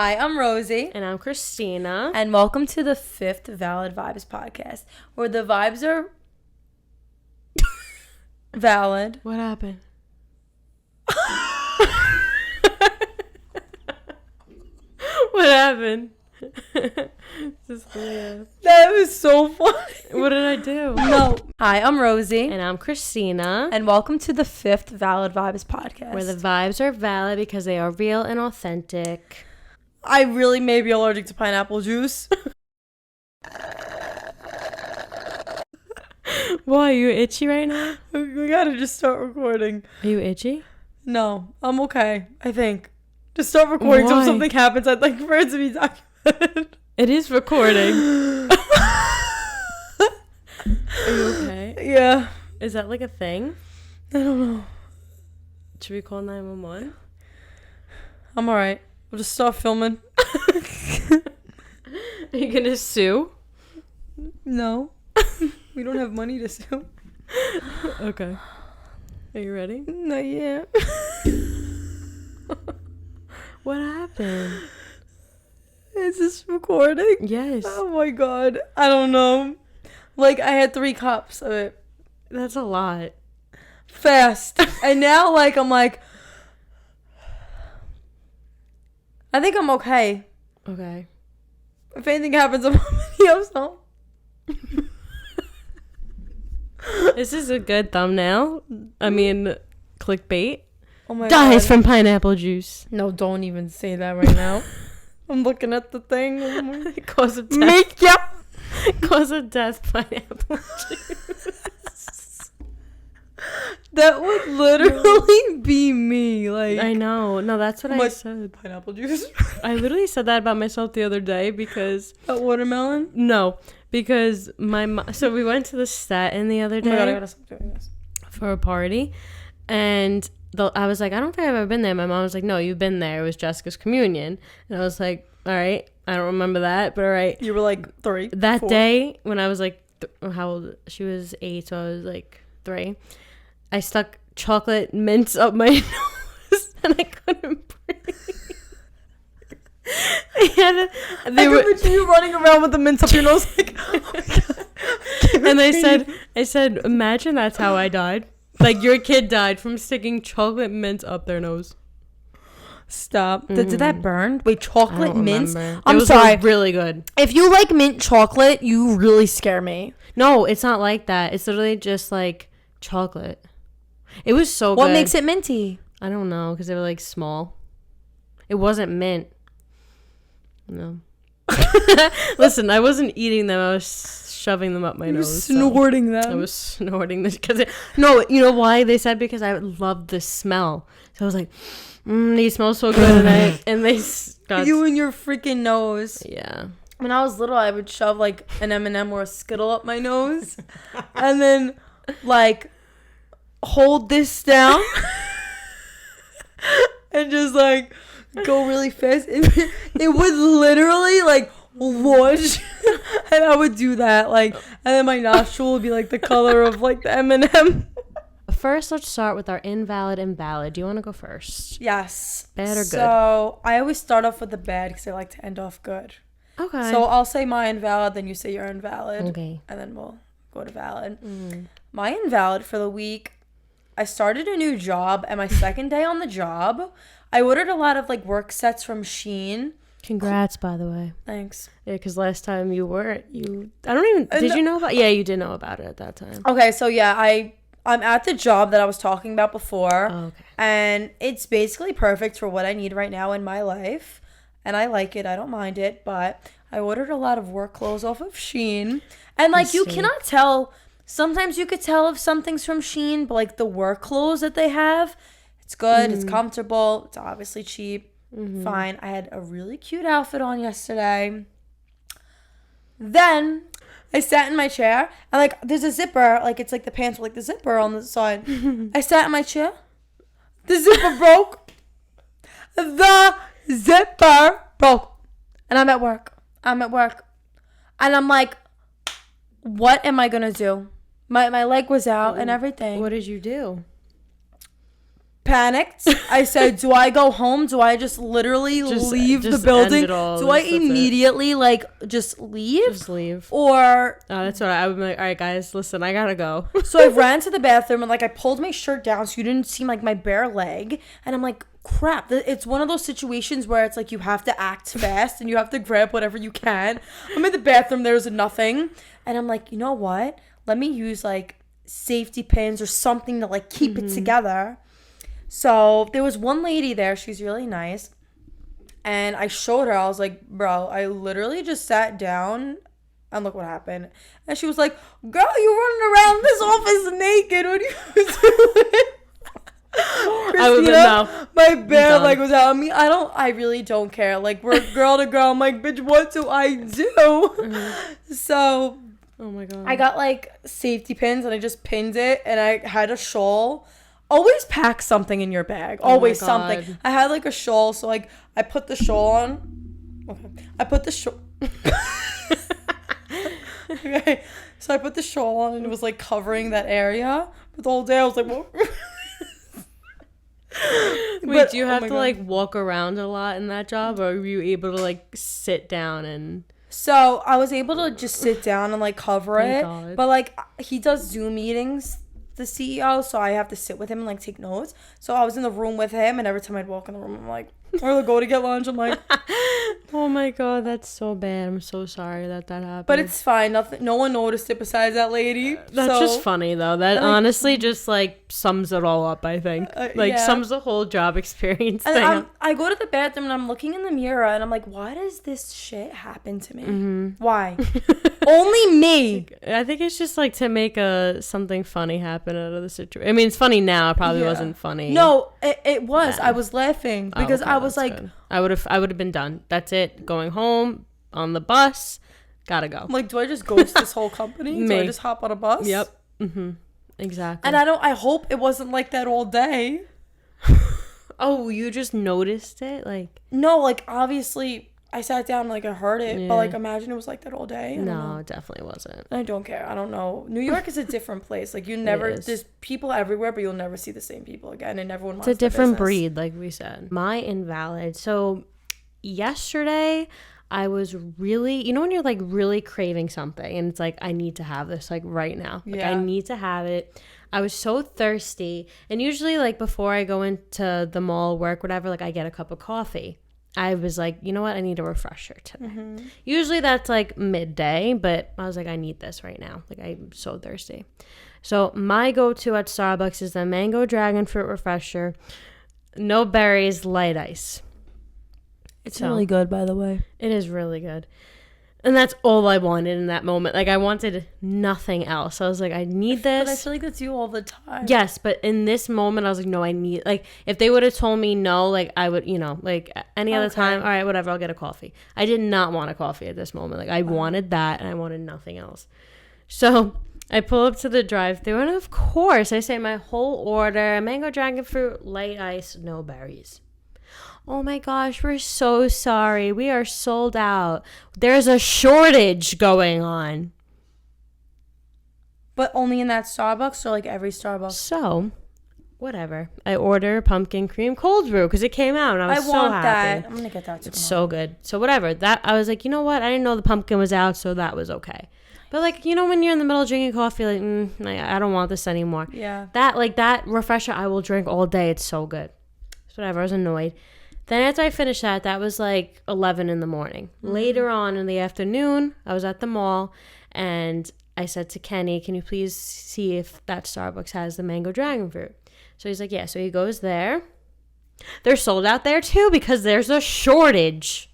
Hi, I'm Rosie. And I'm Christina. And welcome to the 5th Valid Vibes podcast, where the vibes are valid. What happened? What happened? That was so funny. What did I do? No. Hi, I'm Rosie. And I'm Christina. And welcome to the 5th Valid Vibes podcast, where the vibes are valid because they are real and authentic. I really may be allergic to pineapple juice. Why, are you itchy right now? We gotta just start recording. Are you itchy? No, I'm okay, I think. Just start recording. So if something happens, I'd like for it to be documented. It is recording. Are you okay? Yeah. Is that like a thing? I don't know. Should we call 911? I'm alright. We'll just start filming. Are you gonna sue? No. We don't have money to sue. Okay. Are you ready? Not yet. What happened? Is this recording? Yes. Oh my god. I don't know. Like, I had 3 cups of it. That's a lot. Fast. And now, like, I'm like, I think I'm okay. Okay. If anything happens, I'm on video, so. This is a good thumbnail. I mean, clickbait. Oh my Dies god. from pineapple juice. No, don't even say that right now. I'm looking at the thing. Cause of death. Makeup. Cause of death, pineapple juice. That would literally be me. Like, I know. No, that's what I said. Pineapple juice. I literally said that about myself the other day because... A watermelon? No, because so we went to the Staten the other day. Oh my god, I gotta stop doing this. For a party, and I was like, I don't think I've ever been there. My mom was like, no, you've been there. It was Jessica's communion. And I was like, all right, I don't remember that, but all right. You were like 3. That 4. day when I was like, how old? She was 8, so I was like 3. I stuck chocolate mints up my nose and I couldn't breathe. I could picture you running around with the mints up your nose like, oh my god. And I said, imagine that's how I died. Like, your kid died from sticking chocolate mints up their nose. Stop. Did that burn? Wait, chocolate mints? I'm sorry. Really good. If you like mint chocolate, you really scare me. No, it's not like that. It's literally just like chocolate. It was so good. What makes it minty? I don't know, because they were like small. It wasn't mint. No. Listen, I wasn't eating them. I was shoving them up my nose. Snorting them. I was snorting this because no, you know why? They said because I loved the smell. So I was like, these smell so good, and they got you and your freaking nose. Yeah. When I was little, I would shove like an M&M or a Skittle up my nose, and then like hold this down, and just like go really fast. It would literally like whoosh, and I would do that like, and then my nostril would be like the color of like the M&M. First, let's start with our invalid and valid. Do you want to go first? Yes. Bad or good? So I always start off with the bad because I like to end off good. Okay. So I'll say my invalid, then you say your invalid. Okay. And then we'll go to valid. My invalid for the week, I started a new job, and my second day on the job, I ordered a lot of like work sets from Shein. Congrats, by the way. Thanks. Yeah, because last time you did you know about? Yeah, you did know about it at that time. Okay, so yeah, I'm at the job that I was talking about before. Oh, okay. And it's basically perfect for what I need right now in my life. And I like it. I don't mind it. But I ordered a lot of work clothes off of Shein. And, like, you cannot tell. Sometimes you could tell if something's from Shein. But, like, the work clothes that they have, it's good. It's comfortable. It's obviously cheap. Fine. I had a really cute outfit on yesterday. Then I sat in my chair, and, like, there's a zipper. Like, it's, like, the pants with, like, the zipper on the side. I sat in my chair. The zipper broke. The zipper broke. And I'm at work. And I'm like, what am I going to do? My leg was out and everything. What did you do? panicked. I said, do I go home? Do I just literally leave the building? Do I immediately just leave? Just leave. Or that's what I would be like, all right guys, listen, I gotta go. So I ran to the bathroom and I pulled my shirt down so you didn't see my bare leg. And I'm like, crap. It's one of those situations where it's you have to act fast and you have to grab whatever you can. I'm in the bathroom, there's nothing. And I'm like, you know what? Let me use safety pins or something to keep it together. So there was one lady there. She's really nice. And I showed her. I was like, bro, I literally just sat down and look what happened. And she was like, girl, you running around this office naked. What are you doing? I would know. My bare leg was out on me. I really don't care. We're girl to girl. I'm like, bitch, what do I do? Mm-hmm. So, oh my God. I got safety pins and I just pinned it and I had a shawl. Always pack something in your bag. Always something. I had a shawl, so I put the shawl on. Okay. I put the shawl. Okay. So I put the shawl on and it was covering that area. But the whole day I was like, what? Wait, do you have to walk around a lot in that job, or were you able to sit down and? So I was able to just sit down and cover it. God. But he does Zoom meetings, the CEO, so I have to sit with him and take notes. So I was in the room with him, and every time I'd walk in the room, I'm like, or go to get lunch, I'm like, oh my God, that's so bad. I'm so sorry that happened. But it's fine. No one noticed it besides that lady. That's just funny though. That honestly just sums it all up, I think. Sums the whole job experience thing. And I go to the bathroom and I'm looking in the mirror and I'm like, why does this shit happen to me? Mm-hmm. Why? Only me. I think it's just to make something funny happen out of the situation. I mean, it's funny now. It probably wasn't funny. No, it was. I was laughing because I was good. I would have been done. That's it. Going home on the bus. Gotta go. Do I just ghost this whole company? Do I just hop on a bus? Yep. Mm-hmm. Exactly. And I hope it wasn't like that all day. Oh, you just noticed it? No, obviously I sat down I heard it, yeah. But imagine it was like that all day. No, it definitely wasn't. I don't care. I don't know. New York is a different place. You never, there's people everywhere, but you'll never see the same people again, and everyone wants. It's a different breed, like we said. My invalid. So yesterday I was really, when you're really craving something and it's I need to have this right now. I need to have it. I was so thirsty, and usually before I go into the mall, work, whatever, I get a cup of coffee. I was like, you know what? I need a refresher today. Mm-hmm. Usually that's midday, but I was like, I need this right now. I'm so thirsty. So my go-to at Starbucks is the mango dragon fruit refresher, no berries, light ice. It's really good, by the way. It is really good. And that's all I wanted in that moment. I wanted nothing else. I was like, I need this. But I feel like that's you all the time. Yes, but in this moment, I was like, no, I need... if they would have told me no, I would, any other time, all right, whatever, I'll get a coffee. I did not want a coffee at this moment. I wanted that, and I wanted nothing else. So I pull up to the drive-thru, and of course, I say my whole order, mango dragon fruit, light ice, no berries. Oh my gosh, we're so sorry. We are sold out. There's a shortage going on. But only in that Starbucks or every Starbucks? So, whatever. I order pumpkin cream cold brew because it came out and I was so happy. I want that. I'm going to get that tomorrow. It's so good. So whatever. That I was like, you know what? I didn't know the pumpkin was out, so that was okay. But when you're in the middle of drinking coffee, I don't want this anymore. Yeah. That refresher I will drink all day. It's so good. So whatever. I was annoyed. Then after I finished that was 11 in the morning. Mm-hmm. Later on in the afternoon, I was at the mall, and I said to Kenny, can you please see if that Starbucks has the mango dragon fruit? So he's like, yeah. So he goes there. They're sold out there too because there's a shortage.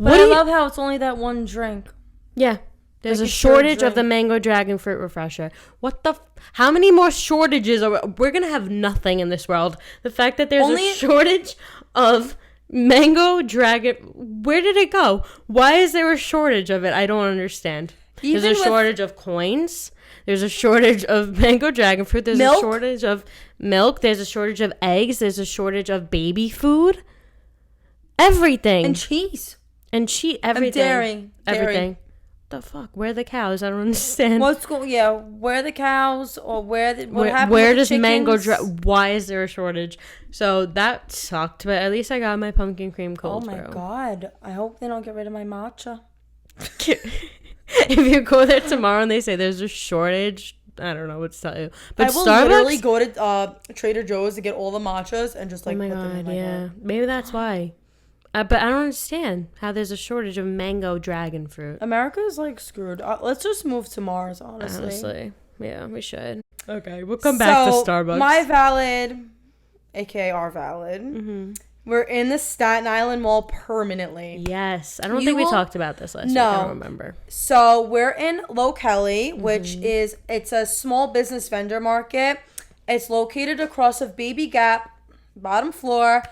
But I love how it's only that one drink. Yeah. There's a shortage of the mango dragon fruit refresher. How many more shortages we're going to have nothing in this world. The fact that there's a shortage of mango dragon, where did it go? Why is there a shortage of it? I don't understand. There's a shortage of coins. There's a shortage of mango dragon fruit. There's a shortage of milk. There's a shortage of eggs. There's a shortage of baby food. Everything. And cheese. Everything. And dairy. Everything. the fuck? Where are the cows? I don't understand. Where are the cows, or what happened? Where with does the mango chickens? why is there a shortage? So that sucked, but at least I got my pumpkin cream cold Oh my brew. god! I hope they don't get rid of my matcha. If you go there tomorrow and they say there's a shortage, I don't know what to tell you. But I will Starbucks, literally go to Trader Joe's to get all the matchas and just like oh my put them in god, my head. maybe that's why. But I don't understand how there's a shortage of mango dragon fruit. America is like screwed. Let's just move to Mars, Honestly, yeah, we should. Okay, we'll come back to Starbucks. My valid, aka our valid. Mm-hmm. We're in the Staten Island Mall permanently. Yes, I don't think we talked about this last week. I don't remember. So we're in Low Kelly, which it's a small business vendor market. It's located across of Baby Gap, bottom floor.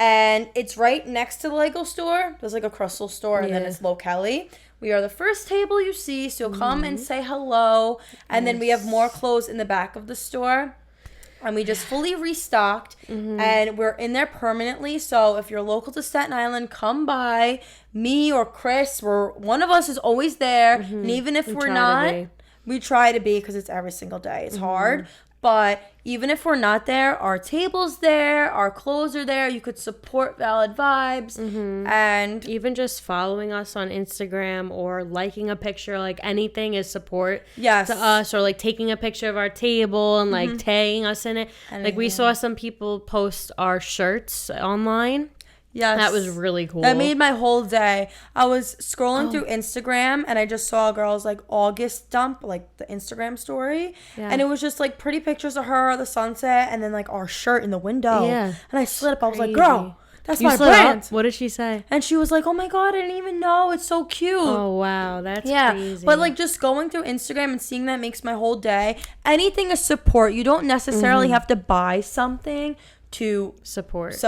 And it's right next to the Lego store. There's like a Crystal store, and then it's Low Kelly. We are the first table you see, so come and say hello. And then we have more clothes in the back of the store. And we just fully restocked, and we're in there permanently. So if you're local to Staten Island, come by. Me or Chris, one of us is always there. And even if we're not, we try to be, because it's every single day. It's hard. But even if we're not there, our table's there, our clothes are there. You could support Valid Vibes. And even just following us on Instagram or liking a picture, like anything is support to us, or like taking a picture of our table and like tagging us in it. Like we saw some people post our shirts online. Yes. That was really cool. That made my whole day. I was scrolling through Instagram, and I just saw a girl's like August dump, like the Instagram story. Yeah. And it was just like pretty pictures of her, the sunset, and then like our shirt in the window. Yeah. And I slid up. I was like, girl, that's my brand. What did she say? And she was like, oh my God, I didn't even know. It's so cute. Oh, wow. That's crazy. But like just going through Instagram and seeing that makes my whole day. Anything is support. You don't necessarily have to buy something to support.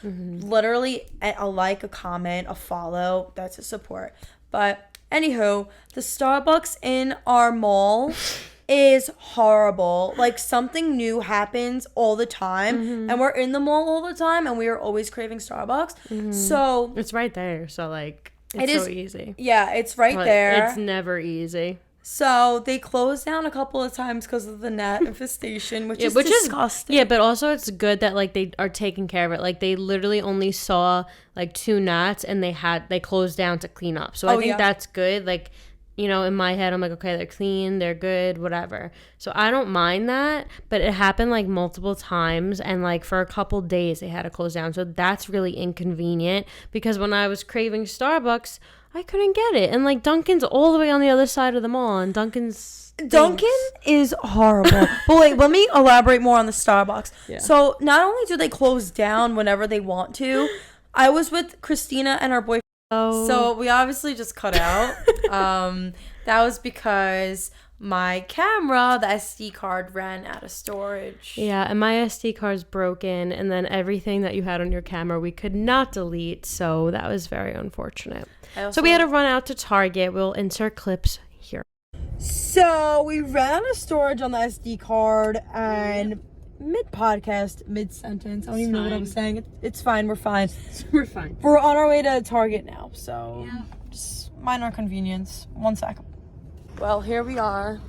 Literally a like, a comment, a follow, that's a support. But anywho, the Starbucks in our mall is horrible. Like something new happens all the time, and we're in the mall all the time, and we are always craving Starbucks. So it's right there, so like it's so easy. Yeah, it's right there. It's never easy. So they closed down a couple of times because of the gnat infestation, which is disgusting. Yeah, but also it's good that like they are taking care of it. Like they literally only saw like 2 gnats, and they closed down to clean up. So I think that's good. Like, you know, in my head I'm like, okay, they're clean, they're good, whatever. So I don't mind that, but it happened like multiple times, and like for a couple days they had to close down. So that's really inconvenient, because when I was craving Starbucks, I couldn't get it. And like Dunkin's all the way on the other side of the mall, and Dunkin is horrible. But wait, let me elaborate more on the Starbucks. Yeah. So not only do they close down whenever they want to, I was with Christina and her boyfriend. Oh. So we obviously just cut out. That was because my camera, the SD card, ran out of storage. Yeah, and my SD card's broken, and then everything that you had on your camera we could not delete, so that was very unfortunate. So we had to run out to Target. We'll insert clips here. So we ran out of storage on the SD card, and mid-podcast, mid-sentence, I don't even know what I'm saying. It's fine. We're fine. We're fine. We're on our way to Target now, so just minor inconvenience. 1 second. Well, here we are.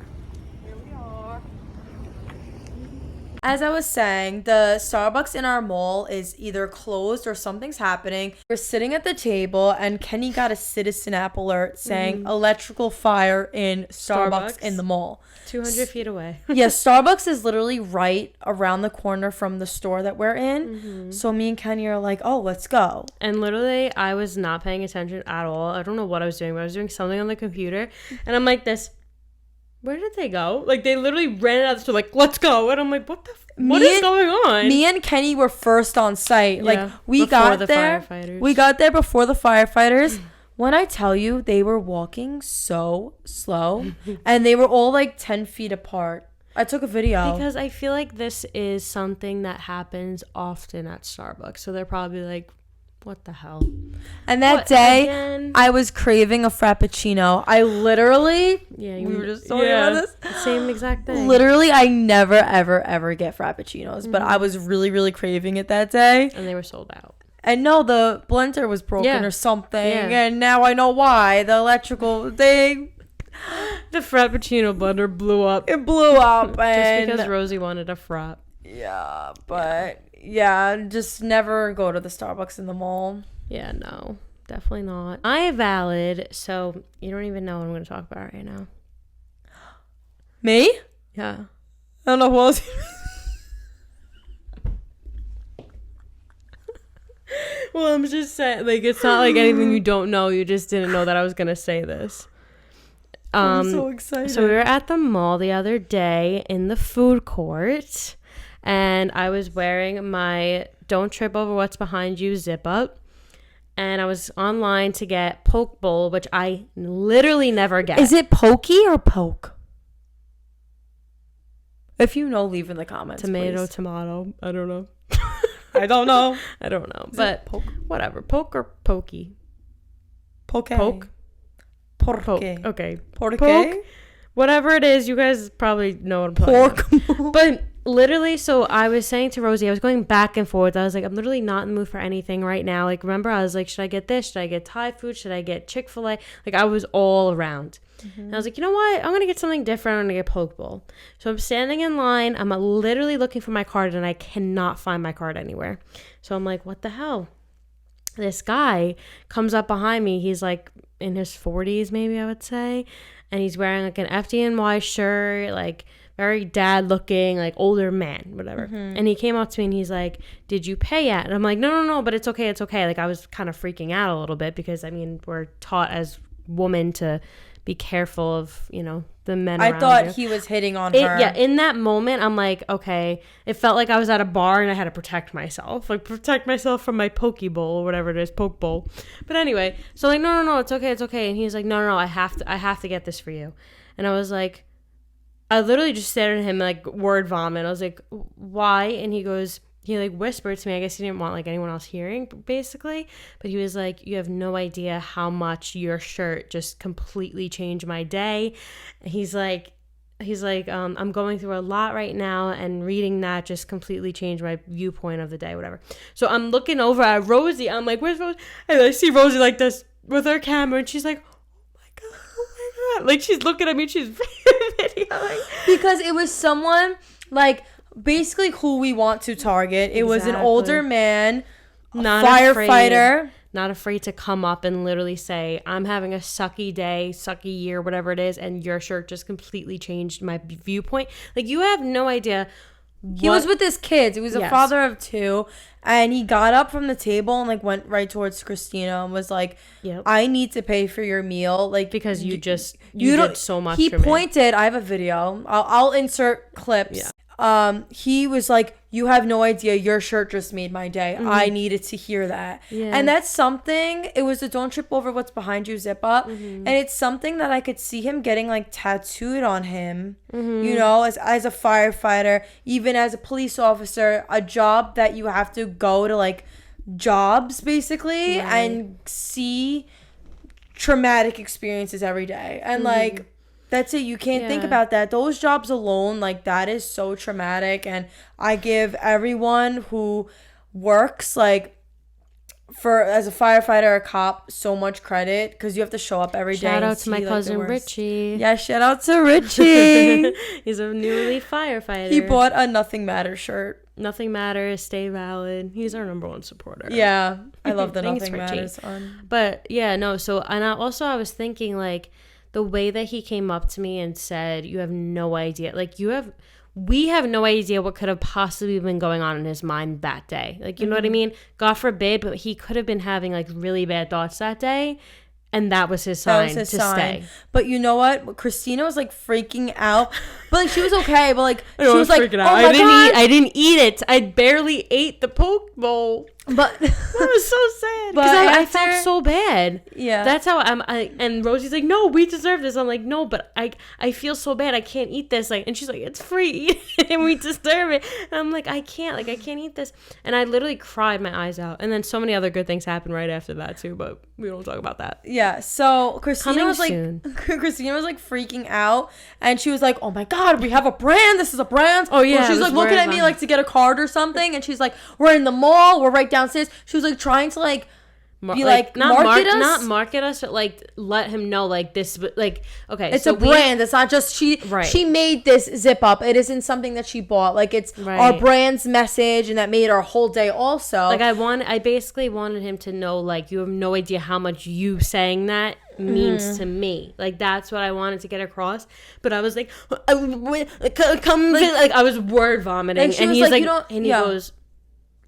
As I was saying, the Starbucks in our mall is either closed or something's happening. We're sitting at the table, and Kenny got a citizen app alert saying electrical fire in Starbucks in the mall. 200 feet away. Yeah, Starbucks is literally right around the corner from the store that we're in. So me and Kenny are like, oh, let's go. And literally, I was not paying attention at all. I don't know what I was doing, but I was doing something on the computer. And I'm like this. Where did they go? Like, they literally ran out of the store, like, let's go. And I'm like, what is going on? Me and Kenny were first on site. Yeah, like, we got there before the firefighters. When I tell you, they were walking so slow, and they were all, like, 10 feet apart. I took a video. Because I feel like this is something that happens often at Starbucks. So they're probably like, what the hell? And that day, again? I was craving a Frappuccino. I literally, we were just talking about this. Same exact thing. Literally, I never, ever, ever get Frappuccinos. But I was really, really craving it that day. And they were sold out. And no, the blender was broken or something. Yeah. And now I know why. The electrical thing. The Frappuccino blender blew up. It blew up. Just because Rosie wanted a frap. Yeah, but just never go to the Starbucks in the mall. Yeah, no, definitely not. I valid, so you don't even know what I'm going to talk about right now. Me? Yeah. I don't know who else. Well, I'm just saying, like, it's not like anything you don't know. You just didn't know that I was going to say this. I'm so excited. So we were at the mall the other day in the food court, and I was wearing my Don't Trip Over What's Behind You zip up, and I was online to get poke bowl, which I literally never get. Is it pokey or poke? If you know, leave in the comments. Tomato, please. tomato. I don't know. I don't know. I don't know. Is But poke? whatever. Poke or pokey? Poke. Poke? Pork. Okay. Pork. Poke. Whatever it is, you guys probably know what I'm talking about. But literally, so I was saying to Rosie, I was going back and forth. I was like, I'm literally not in the mood for anything right now. Like, remember, I was like, should I get this? Should I get Thai food? Should I get Chick-fil-A? Like, I was all around. Mm-hmm. And I was like, you know what? I'm going to get something different. I'm going to get poke bowl. So I'm standing in line. I'm literally looking for my card, and I cannot find my card anywhere. So I'm like, what the hell? This guy comes up behind me. He's like in his 40s, maybe I would say. And he's wearing like an FDNY shirt, like very dad looking, like older man, whatever. Mm-hmm. And he came up to me and he's like, did you pay yet? And I'm like, no, but it's okay. It's okay. Like I was kind of freaking out a little bit because I mean, we're taught as women to be careful of, you know, the men around I thought you. He was hitting on her. Yeah, in that moment, I'm like, okay. It felt like I was at a bar and I had to protect myself. Like, protect myself from my poke bowl or whatever it is, poke bowl. But anyway, so like, no, it's okay. And he's like, no, I have to get this for you. And I was like, I literally just stared at him like word vomit. I was like, why? And he like whispered to me, I guess he didn't want like anyone else hearing basically, but he was like, you have no idea how much your shirt just completely changed my day. He's like, I'm going through a lot right now, and reading that just completely changed my viewpoint of the day, whatever. So I'm looking over at Rosie. I'm like, where's Rosie? And I see Rosie like this with her camera, and she's like, oh my God. Like, she's looking at me, she's videoing. Because it was someone, like, basically who we want to target. It was an older man, not firefighter. Not afraid to come up and literally say, I'm having a sucky day, sucky year, whatever it is, and your shirt just completely changed my viewpoint. Like, you have no idea. He was with his kids. He was a father of two, and he got up from the table and like went right towards Christina and was like, I need to pay for your meal, like, because you did so much. He pointed. I have a video. I'll insert clips. He was like, you have no idea, your shirt just made my day. Mm-hmm. I needed to hear that. And that's something. It was a Don't Trip Over What's Behind You zip up. Mm-hmm. And it's something that I could see him getting like tattooed on him, you know, as a firefighter, even as a police officer, a job that you have to go to like jobs basically and see traumatic experiences every day. And like, that's it. You can't think about that. Those jobs alone, like, that is so traumatic. And I give everyone who works, like, as a firefighter or a cop, so much credit, because you have to show up every day. Shout out to my cousin Richie. Yeah, shout out to Richie. He's a new lead firefighter. He bought a Nothing Matters shirt. Nothing matters. Stay valid. He's our number one supporter. Yeah, I love the Nothing Matters on. But yeah, no. So, and I was thinking, like, the way that he came up to me and said, you have no idea. Like, we have no idea what could have possibly been going on in his mind that day. Like, you know what I mean? God forbid, but he could have been having like really bad thoughts that day. And that was his sign to stay. But you know what? Christina was like freaking out. But like, she was okay. But like, she was like, oh my God. I didn't eat it. I barely ate the poke bowl. But that was so sad. Because I felt so bad. Yeah. That's how and Rosie's like, no, we deserve this. I'm like, no, but I feel so bad. I can't eat this. Like, and she's like, it's free and we deserve it. And I'm like, I can't eat this. And I literally cried my eyes out. And then so many other good things happened right after that too. But we don't talk about that. Yeah, so Christina Coming was like soon. Christina was like freaking out, and she was like, "Oh my god, we have a brand. This is a brand." Oh yeah, she was like looking at me like to get a card or something, and she's like, "We're in the mall. We're right downstairs." She was like trying to like be like not market us, but like let him know like this, like okay, it's a brand. It's not just she made this zip up. It isn't something that she bought. Like it's our brand's message, and that made our whole day also. Like I basically wanted him to know like you have no idea how much you saying that means to me. Like that's what I wanted to get across. But I was like, come like I was word vomiting, and he's like, and he goes,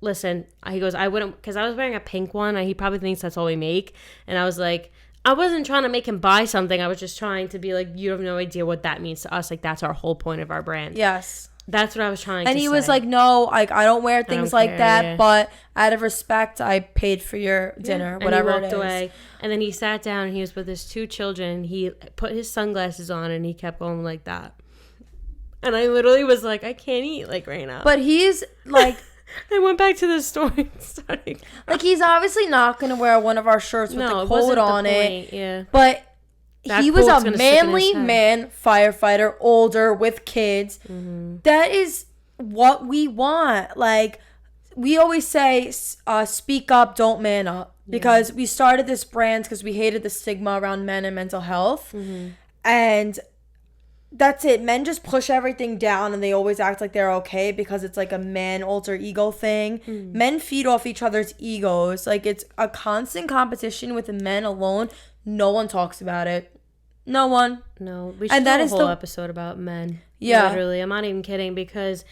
listen, he goes, I wouldn't, because I was wearing a pink one, and he probably thinks that's all we make. And I was like, I wasn't trying to make him buy something. I was just trying to be like, you have no idea what that means to us. Like, that's our whole point of our brand. Yes. That's what I was trying to say. And he was like, no, like, I don't wear things like that, but out of respect, I paid for your dinner, whatever it is. And he walked away. And then he sat down, and he was with his 2 children. He put his sunglasses on, and he kept going like that. And I literally was like, I can't eat, like, right now. But he's, like... I went back to the store and started. Like, he's obviously not going to wear one of our shirts with the quote on it. Yeah. But he was a manly man firefighter, older, with kids. Mm-hmm. That is what we want. Like, we always say, speak up, don't man up. Because we started this brand because we hated the stigma around men and mental health. Mm-hmm. And... that's it. Men just push everything down, and they always act like they're okay because it's like a man alter ego thing. Men feed off each other's egos. Like, it's a constant competition with the men alone. No one talks about it. No one. No. We should do a whole episode about men. Yeah. Literally. I'm not even kidding, because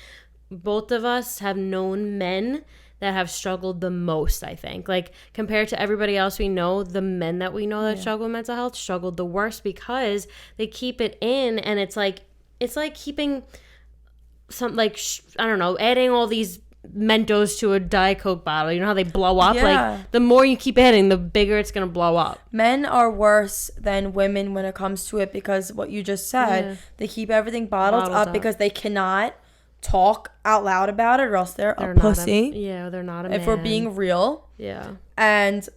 both of us have known men that have struggled the most, I think. Like, compared to everybody else we know, the men that we know that struggle with mental health struggled the worst because they keep it in, and it's like keeping some, like, I don't know, adding all these Mentos to a Diet Coke bottle. You know how they blow up? Yeah. Like, the more you keep adding, the bigger it's going to blow up. Men are worse than women when it comes to it because what you just said, they keep everything bottled up because they cannot talk out loud about it, or else they're a pussy. They're not a man. If we're being real. Yeah. And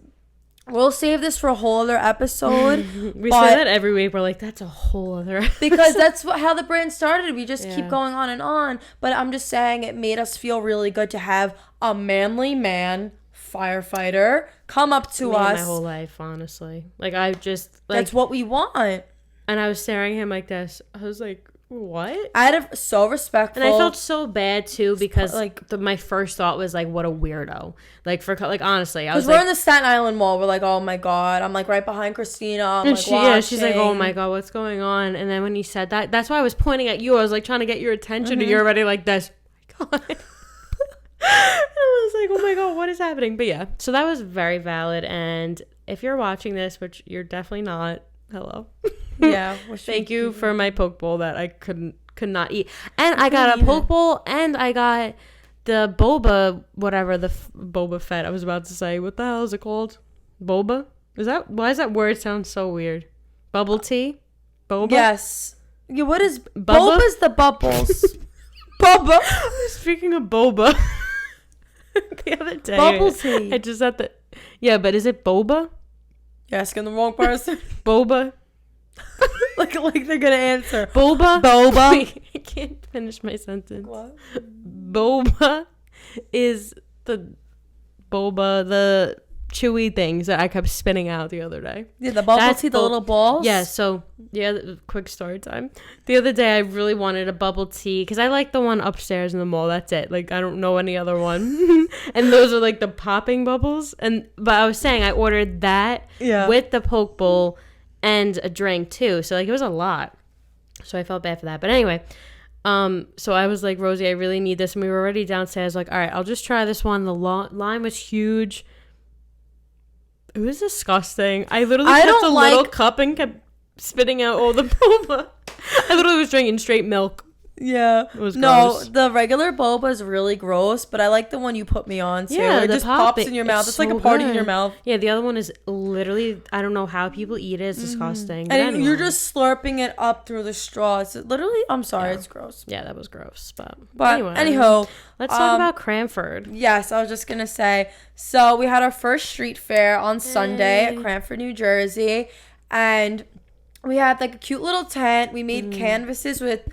we'll save this for a whole other episode. We say that every week. We're like, that's a whole other episode. Because that's how the brand started. We just keep going on and on. But I'm just saying, it made us feel really good to have a manly man firefighter come up to us. My whole life, honestly. Like, I just... like, that's what we want. And I was staring at him like this. I was like... what? So respectful. And I felt so bad too, because like my first thought was like, what a weirdo. Like, for like, honestly, I was like, we're in the Staten Island Mall. We're like, oh my god. I'm like right behind Christina. I'm like, watching. She's like, oh my god, what's going on? And then when he said that, that's why I was pointing at you. I was like trying to get your attention, and you're already like this. Oh my god. And I was like, oh my god, what is happening? But yeah, so that was very valid. And if you're watching this, which you're definitely not, hello. Yeah. Thank you for my poke bowl that I could not eat. And I got a poke bowl, and I got the boba, whatever, the Boba Fett. I was about to say, what the hell is it called? Boba? Why does that word sound so weird? Bubble tea? Boba? Yes. Yeah, what is Boba's the bubbles. Boba. Speaking of boba, the other day, bubble tea. I just had yeah, but is it boba? You're asking the wrong person. Boba. like they're gonna answer. Boba. Wait, I can't finish my sentence. What? Boba is the chewy things that I kept spinning out the other day. Yeah, the bubble tea, the little balls. Yeah, so quick story time. The other day I really wanted a bubble tea because I like the one upstairs in the mall. That's it. Like, I don't know any other one. And those are like the popping bubbles. But I was saying I ordered that with the poke bowl and a drink too. So like it was a lot. So I felt bad for that. But anyway, so I was like, Rosie, I really need this. And we were already downstairs. Like, all right, I'll just try this one. The line was huge. It was disgusting. I literally kept a little cup and kept spitting out all the boba. I literally was drinking straight milk. Yeah. It was no, gross. The regular boba is really gross, but I like the one you put me on too. Yeah, it just pops in your mouth. It's like a party in your mouth. Yeah, the other one is literally, I don't know how people eat it. It's disgusting. And anyway, you're just slurping it up through the straw. It's literally, I'm sorry, it's gross. Yeah, that was gross. But anyway, anyhow, let's talk about Cranford. Yes, I was just going to say. So we had our first street fair on Sunday at Cranford, New Jersey. And we had like a cute little tent. We made canvases with...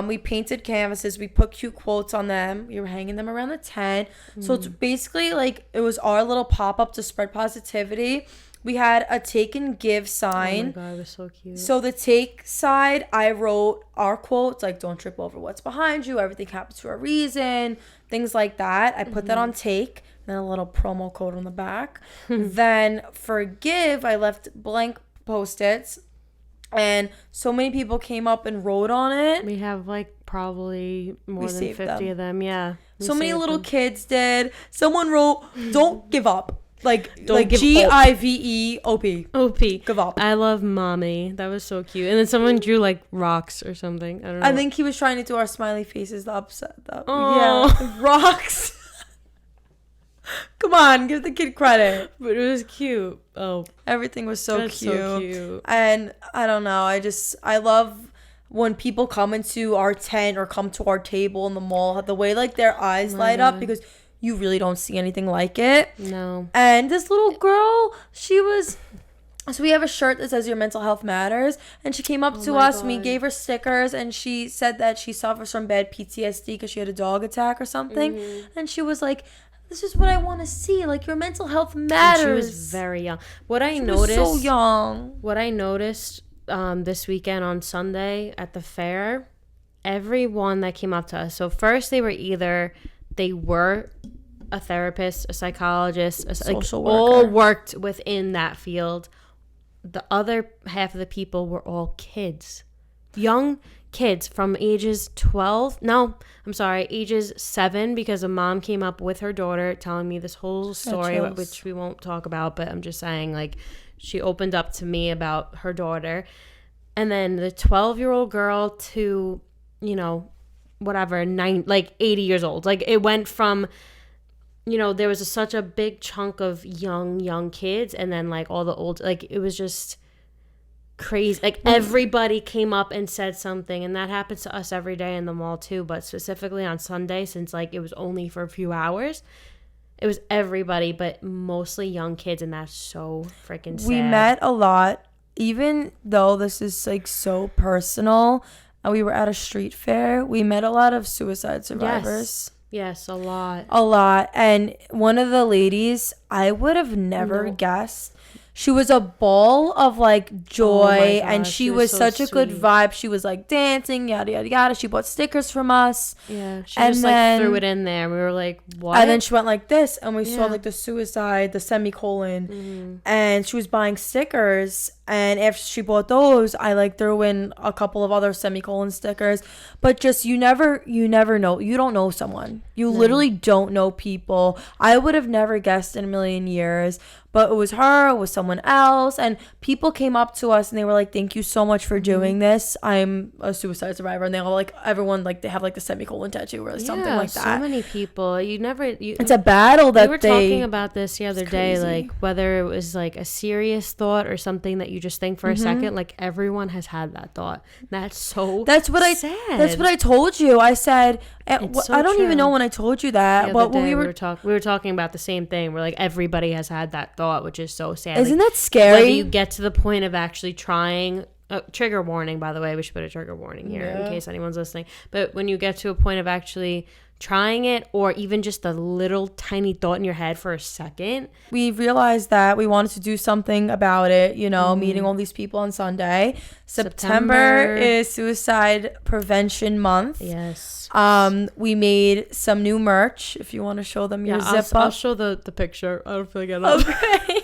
we painted canvases. We put cute quotes on them. We were hanging them around the tent. So it's basically like it was our little pop-up to spread positivity. We had a take and give sign. Oh my God, it was so cute. So the take side, I wrote our quotes like don't trip over what's behind you. Everything happens for a reason. Things like that. I put that on take. Then a little promo code on the back. Then for give, I left blank Post-its. And so many people came up and wrote on it. We have like probably more than 50 of them. Yeah. So many little kids did. Someone wrote, "Don't give up." Like GIVEOP. Give up. I love mommy. That was so cute. And then someone drew like rocks or something. I don't know. I think he was trying to do our smiley faces. The upset. Yeah. Rocks. Come on, give the kid credit. But it was cute. Oh, everything was so cute. And I don't know. I love when people come into our tent or come to our table in the mall. The way like their eyes light up because you really don't see anything like it. No. And this little girl, so we have a shirt that says "Your mental health matters," and she came up to us. And we gave her stickers, and she said that she suffers from bad PTSD because she had a dog attack or something. And she was like, "This is what I want to see. Like, your mental health matters." And she was very young. She was so young. What I noticed this weekend on Sunday at the fair, everyone that came up to us. So first they were a therapist, a psychologist, a social worker. All worked within that field. The other half of the people were all kids. Young kids from ages 7, because a mom came up with her daughter telling me this whole story, which we won't talk about, but I'm just saying, like, she opened up to me about her daughter. And then the 12-year-old girl to, 80 years old. Like, it went from, there was such a big chunk of young kids, and then, like, all the old, like, it was just crazy. Like, everybody came up and said something, and that happens to us every day in the mall too, but specifically on Sunday, since like it was only for a few hours, it was everybody, but mostly young kids, and that's so freaking sad. We met a lot, even though this is like so personal, and we were at a street fair. We met a lot of suicide survivors. Yes, a lot. And one of the ladies, I would have never guessed. She was a ball of like joy, and she was so such a good vibe. She was like dancing, yada yada yada. She bought stickers from us. Yeah, she just like threw it in there. We were like, what? And then she went like this, and we saw like the suicide, the semicolon, and she was buying stickers. And after she bought those, I like threw in a couple of other semicolon stickers. But just you never know. You don't know someone. You literally don't know people. I would have never guessed in a million years. But it was her, it was someone else, and people came up to us and they were like, "Thank you so much for doing this. I'm a suicide survivor." And they all like, everyone like, they have like the semicolon tattoo or something like that. So many people. It's a battle that we were talking about this the other day, like whether it was like a serious thought or something that you just think for a second. Like, everyone has had that thought. That's what I told you. I said, I don't even know when I told you that, but when we were talking about the same thing. We're like, everybody has had that thought, which is so sad. Isn't that scary? Whether you get to the point of actually trying, trigger warning, by the way, we should put a trigger warning here in case anyone's listening. But when you get to a point of actually trying it, or even just a little tiny thought in your head for a second, we realized that we wanted to do something about it, meeting all these people on Sunday. September is Suicide Prevention Month. Yes. We made some new merch. If you want to show them your zip up. I'll show the picture. I don't feel like it. Okay.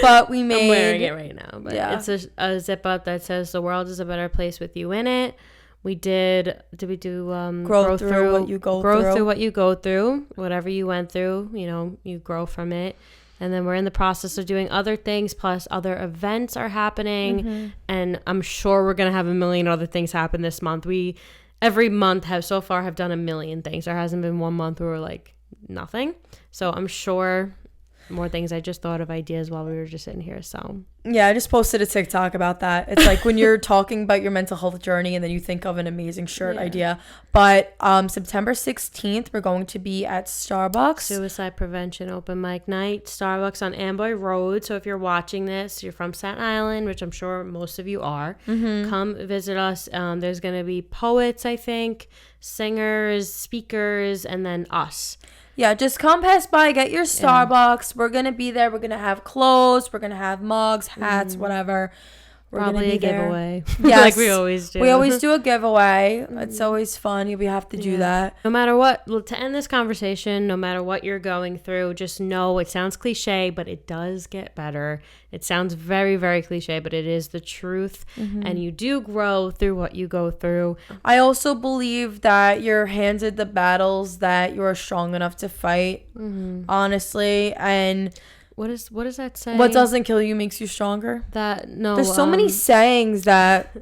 But we made... I'm wearing it right now. But it's a zip up that says, "The world is a better place with you in it." We did we do grow through what you go through, whatever you went through, you grow from it. And then we're in the process of doing other things, plus other events are happening. And I'm sure we're going to have a million other things happen this month. every month have done a million things. There hasn't been one month where we're like nothing. So I'm sure more things. I just thought of ideas while we were just sitting here. So yeah, I just posted a TikTok about that. It's like when you're talking about your mental health journey and then you think of an amazing shirt idea. But September 16th, we're going to be at Starbucks. Suicide Prevention Open Mic Night. Starbucks on Amboy Road. So if you're watching this, you're from Staten Island, which I'm sure most of you are. Come visit us. There's going to be poets, I think, singers, speakers, and then us. Yeah, just come pass by, get your Starbucks. We're going to be there. We're going to have clothes. We're going to have mugs, hats, whatever. We're Probably gonna be a giveaway. Yes. Like we always do. We always do a giveaway. It's always fun. We have to do that. No matter what, to end this conversation, no matter what you're going through, just know it sounds cliche, but it does get better. It sounds very, very cliche, but it is the truth. And you do grow through what you go through. I also believe that you're handed the battles that you're strong enough to fight, honestly. And what does that say? What doesn't kill you makes you stronger. There's so many sayings that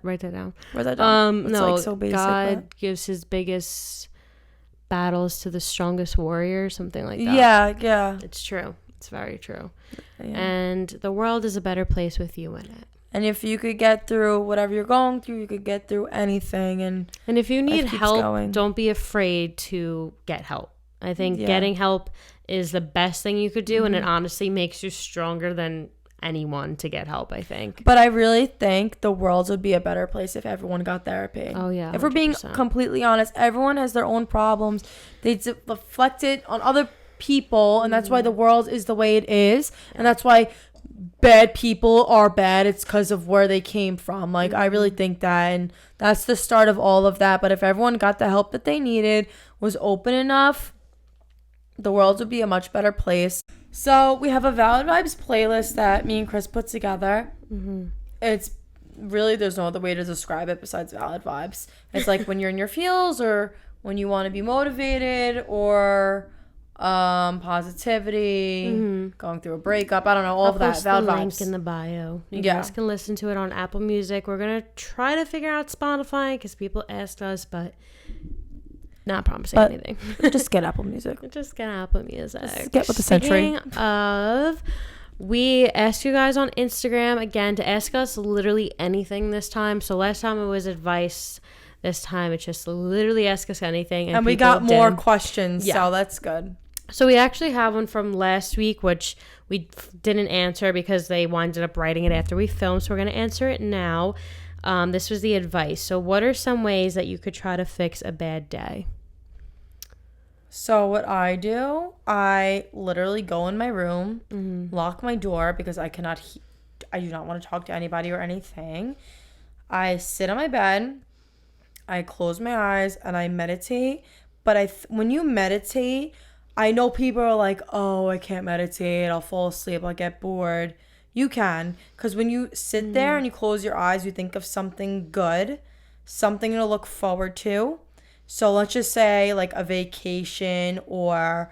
write that down. Write that down. It's no, like so basic, God gives his biggest battles to the strongest warrior, something like that. Yeah. It's true. It's very true. Yeah. And the world is a better place with you in it. And if you could get through whatever you're going through, you could get through anything. And if you need help, don't be afraid to get help. I think getting help is the best thing you could do, and it honestly makes you stronger than anyone to get help, I think. But I really think the world would be a better place if everyone got therapy. Oh, yeah. 100%. If we're being completely honest, everyone has their own problems. They deflect it on other people, and that's why the world is the way it is. And that's why bad people are bad. It's because of where they came from. Like, I really think that, and that's the start of all of that. But if everyone got the help that they needed, was open enough, the world would be a much better place. So we have a Valid Vibes playlist that me and Chris put together. It's really, there's no other way to describe it besides Valid Vibes. It's like when you're in your feels, or when you want to be motivated, or positivity, going through a breakup. I don't know, all of that. Valid Vibes. Vibes. Link in the bio. You guys can listen to it on Apple Music. We're gonna try to figure out Spotify because people asked us, but not promising anything. Just get Apple Music. Just get Apple Music. Just get with the century. Speaking of, we asked you guys on Instagram again to ask us literally anything this time. So last time it was advice. This time it's just literally ask us anything. And we got more questions, so that's good. So we actually have one from last week, which we didn't answer because they winded up writing it after we filmed. So we're going to answer it now. This was the advice. So what are some ways that you could try to fix a bad day? So what I do, I literally go in my room, lock my door because I do not want to talk to anybody or anything. I sit on my bed, I close my eyes, and I meditate. But when you meditate, I know people are like, oh, I can't meditate, I'll fall asleep, I'll get bored. You can, because when you sit there and you close your eyes, you think of something good, something to look forward to. So let's just say like a vacation, or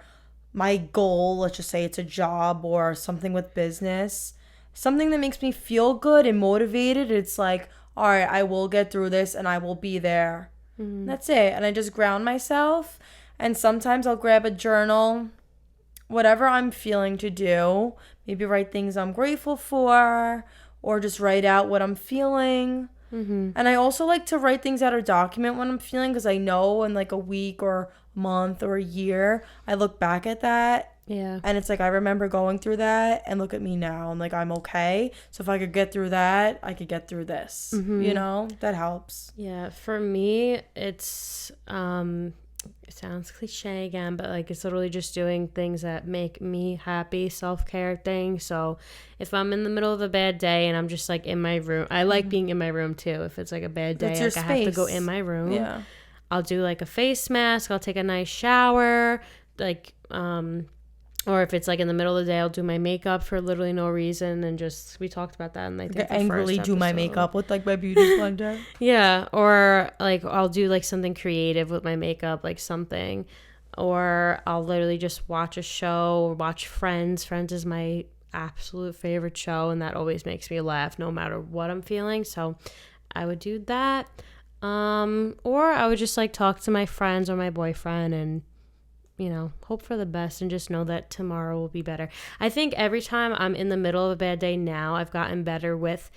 my goal, let's just say it's a job or something with business, something that makes me feel good and motivated. It's like, all right, I will get through this and I will be there. That's it. And I just ground myself. And sometimes I'll grab a journal, whatever I'm feeling to do, maybe write things I'm grateful for, or just write out what I'm feeling. And I also like to write things out or document what I'm feeling, because I know in like a week or a month or a year, I look back at that. Yeah. And it's like, I remember going through that, and look at me now. And like, I'm okay. So if I could get through that, I could get through this. You know, that helps. Yeah. For me, it's, it sounds cliche again, but like it's literally just doing things that make me happy, self-care things. So if I'm in the middle of a bad day and I'm just like in my room, I like being in my room too. If it's like a bad day, like I have to go in my room. Yeah. I'll do like a face mask, I'll take a nice shower, like or if it's like in the middle of the day, I'll do my makeup for literally no reason, and just, we talked about that, and I think angrily do my makeup with like my beauty blender. Yeah, or like I'll do like something creative with my makeup, like something, or I'll literally just watch a show or watch Friends. Friends is my absolute favorite show, and that always makes me laugh no matter what I'm feeling. So I would do that. Or I would just like talk to my friends or my boyfriend and, hope for the best and just know that tomorrow will be better. I think every time I'm in the middle of a bad day now, I've gotten better with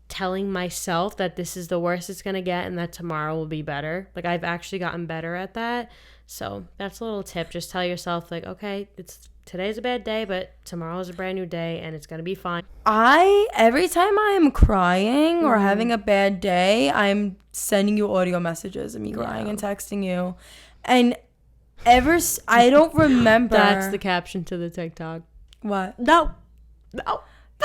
telling myself that this is the worst it's going to get and that tomorrow will be better. Like, I've actually gotten better at that. So that's a little tip. Just tell yourself, like, okay, today's a bad day, but tomorrow's a brand new day and it's going to be fine. Every time I'm crying or having a bad day, I'm sending you audio messages of me crying and texting you. And I don't remember. That's the caption to the TikTok. What? No.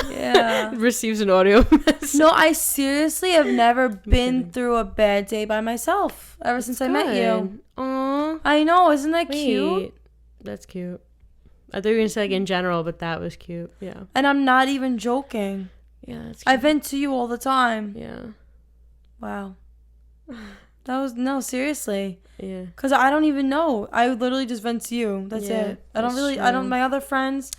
Yeah. Receives an audio message. No, I seriously have never been through a bad day by myself ever since I met you. Aww. I know. Isn't that cute? That's cute. I thought you were going to say like in general, but that was cute. Yeah. And I'm not even joking. Yeah, that's cute. I vent to you all the time. Yeah. Wow. No, seriously. Yeah. Because I don't even know. I literally just vent to you. That's it. My other friends.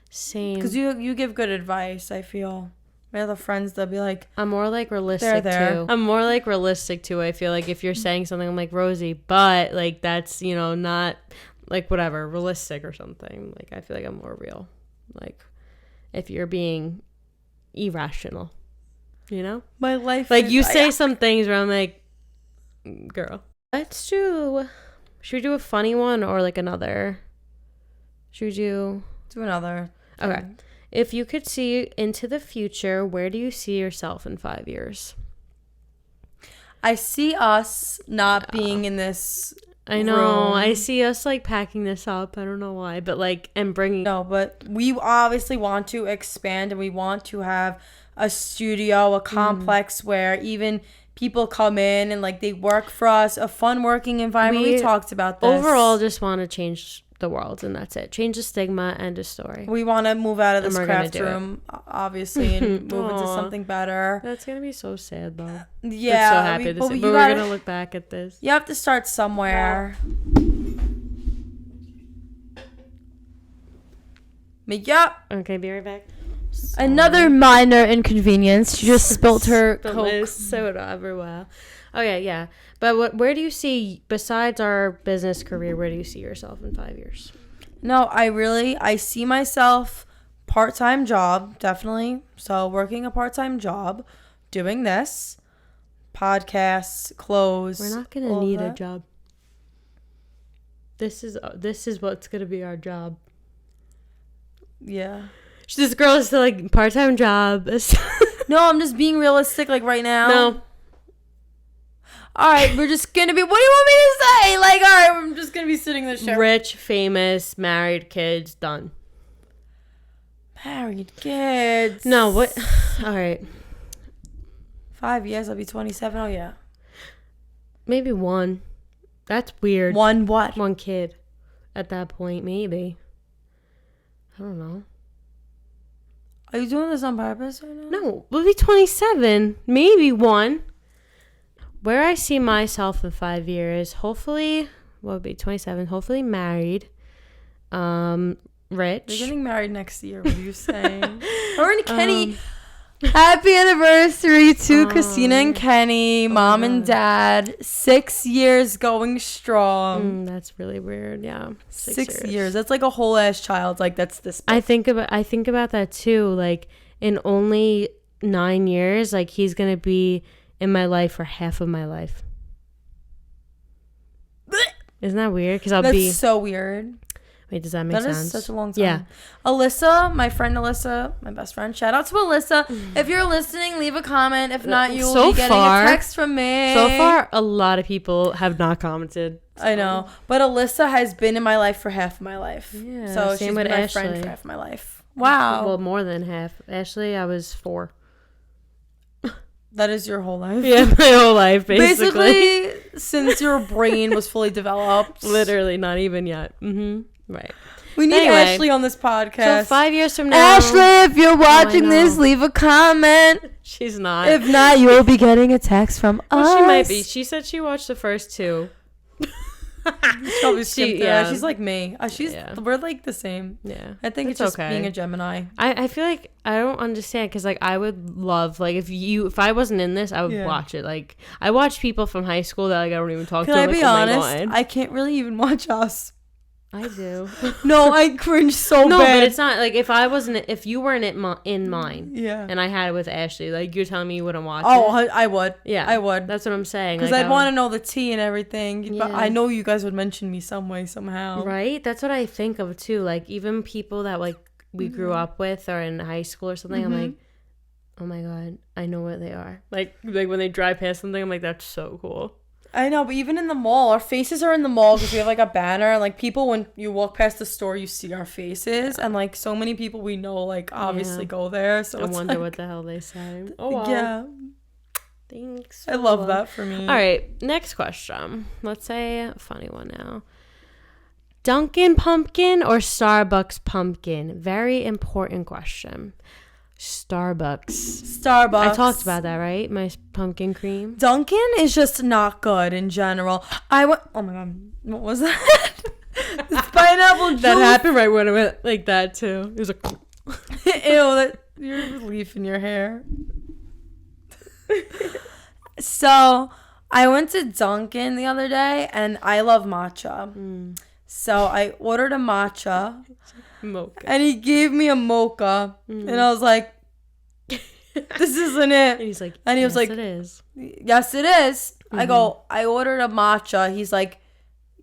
Same. Because you give good advice, I feel. My other friends, they'll be like. I'm more like realistic too. I'm more like realistic too. I feel like if you're saying something, I'm like, Rosie, but like that's, not like whatever, realistic or something. Like I feel like I'm more real. Like if you're being irrational, My life. Like you say some things where I'm like, girl. Should we do a funny one or like another? Should we do another? Okay. If you could see into the future, where do you see yourself in 5 years? I see us not being in this I know. room. I see us like packing this up. I don't know why, but like and bringing. No, but we obviously want to expand and we want to have a studio, a complex where even people come in and like they work for us, a fun working environment. We talked about this. Overall, just want to change the world and that's it. Change the stigma, end of story. We want to move out of this craft room, obviously, and move into something better. That's going to be so sad though. Yeah. I'm so happy but we're going to look back at this. You have to start somewhere. Yep. Okay, be right back. Another minor inconvenience. She just spilled her Coke soda everywhere. Okay, yeah. But where do you see, besides our business career, where do you see yourself in 5 years? No, I see myself part-time job, definitely. So working a part-time job, doing this, podcasts, clothes. We're not going to need a job. This is what's going to be our job. Yeah. This girl is still like part-time job. No, I'm just being realistic like right now. No. All right, we're just going to be, what do you want me to say? Like, all right, I'm just going to be sitting in the show. Rich, famous, married, kids, done. Married, kids. No, what? All right. 5 years, I'll be 27. Oh, yeah. Maybe one. That's weird. One what? One kid at that point, maybe. I don't know. Are you doing this on purpose right now? No, we'll be 27. Maybe one. Where I see myself in 5 years, hopefully, we'll be 27, hopefully married, rich. You're getting married next year, what are you saying? Her and Kenny, happy anniversary to Christina and Kenny, mom and dad, 6 years going strong. That's really weird, yeah. 6 years. That's like a whole ass child, like that's this big. I think about that too, like in only 9 years, like he's going to be in my life for half of my life. Isn't that weird? Because That's so weird. Wait, does that make sense? That is such a long time. Yeah. Alyssa, my friend Alyssa, my best friend. Shout out to Alyssa. If you're listening, leave a comment. If not, you will be getting a text from me. So far, a lot of people have not commented. So. I know. But Alyssa has been in my life for half of my life. Yeah, so she's been my friend for half of my life. Wow. Well, more than half. Ashley, I was 4. That is your whole life? Yeah, my whole life, basically. Basically, since your brain was fully developed. Literally, not even yet. Mm-hmm. Right. We need Ashley on this podcast. So 5 years from now. Ashley, if you're watching this, leave a comment. She's not. If not, you'll be getting a text from us. She might be. She said she watched the first 2. She's probably skipped that. She's like me. We're like the same. Yeah. I think it's just being a Gemini. I feel like I don't understand because like I would love like if I wasn't in this I would watch it. Like I watch people from high school that like I don't even talk to. Can I be honest? I can't really even watch Us. I do. No, I cringe so bad. No, but it's not like if you weren't in mine. Yeah. And I had it with Ashley, like you're telling me you wouldn't watch it. Oh, I would. Yeah, I would. That's what I'm saying. Because like, I'd want to know the tea and everything. But I know you guys would mention me some way, somehow. Right? That's what I think of too. Like even people that like we grew up with or in high school or something, I'm like, oh my God, I know what they are. Like when they drive past something, I'm like, that's so cool. I know, but even in the mall, our faces are in the mall because we have like a banner. And like people, when you walk past the store, you see our faces, and like so many people we know, like obviously go there. So I wonder like, what the hell they say. Oh wow. Yeah. Thanks. I love that for me. All right, next question. Let's say a funny one now. Dunkin' pumpkin or Starbucks pumpkin? Very important question. Starbucks. I talked about that, right? My pumpkin cream. Dunkin' is just not good in general. Oh my God. What was that? It's pineapple juice. That happened right when I went like that too. It was like, ew, you're a leaf in your hair. So I went to Dunkin' the other day and I love matcha. So I ordered a matcha. Mocha. And he gave me a mocha. And I was like, this isn't it. And he's like, and he was like, it is. Yes, it is. I go, I ordered a matcha. He's like,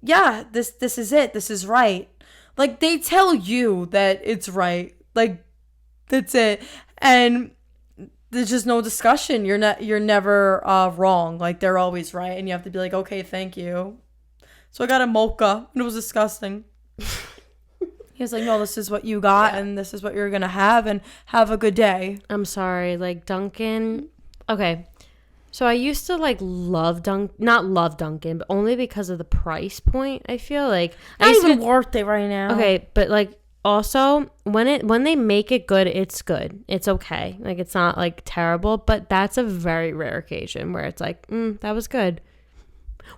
yeah, this is it. This is right. Like, they tell you that it's right. Like, that's it. And there's just no discussion. You're never wrong. Like, they're always right. And you have to be like, okay, thank you. So I got a mocha. And it was disgusting. He was like, no, this is what you got, and this is what you're going to have, and have a good day. I'm sorry. Like, Dunkin'. Okay. So I used to, like, not love Dunkin', but only because of the price point, I feel like. Not even worth it right now. Okay, but, like, also, when they make it good, it's good. It's okay. Like, it's not, like, terrible, but that's a very rare occasion where it's like, that was good.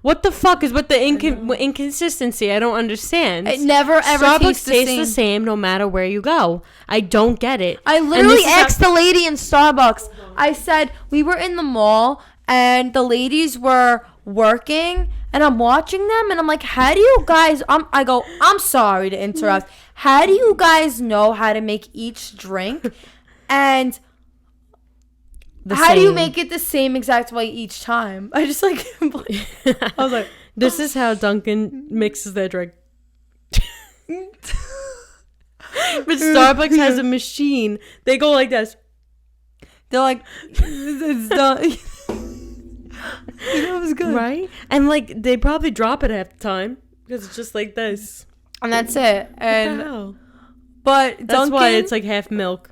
What the fuck is with the inconsistency? I don't understand. It never ever Starbucks tastes the same no matter where you go. I don't get it. I literally asked the lady in Starbucks. I said, we were in the mall and the ladies were working and I'm watching them and I'm like, how do you guys, I'm sorry to interrupt. How do you guys know how to make each drink? And how do you make it the same exact way each time? I just like, I was like, this is how Dunkin' mixes their drink. But Starbucks has a machine. They go like this. They're like, it's done. That was good. Right? And like, they probably drop it half the time because it's just like this. And that's it. And what the hell? But that's Dunkin', why it's like half milk.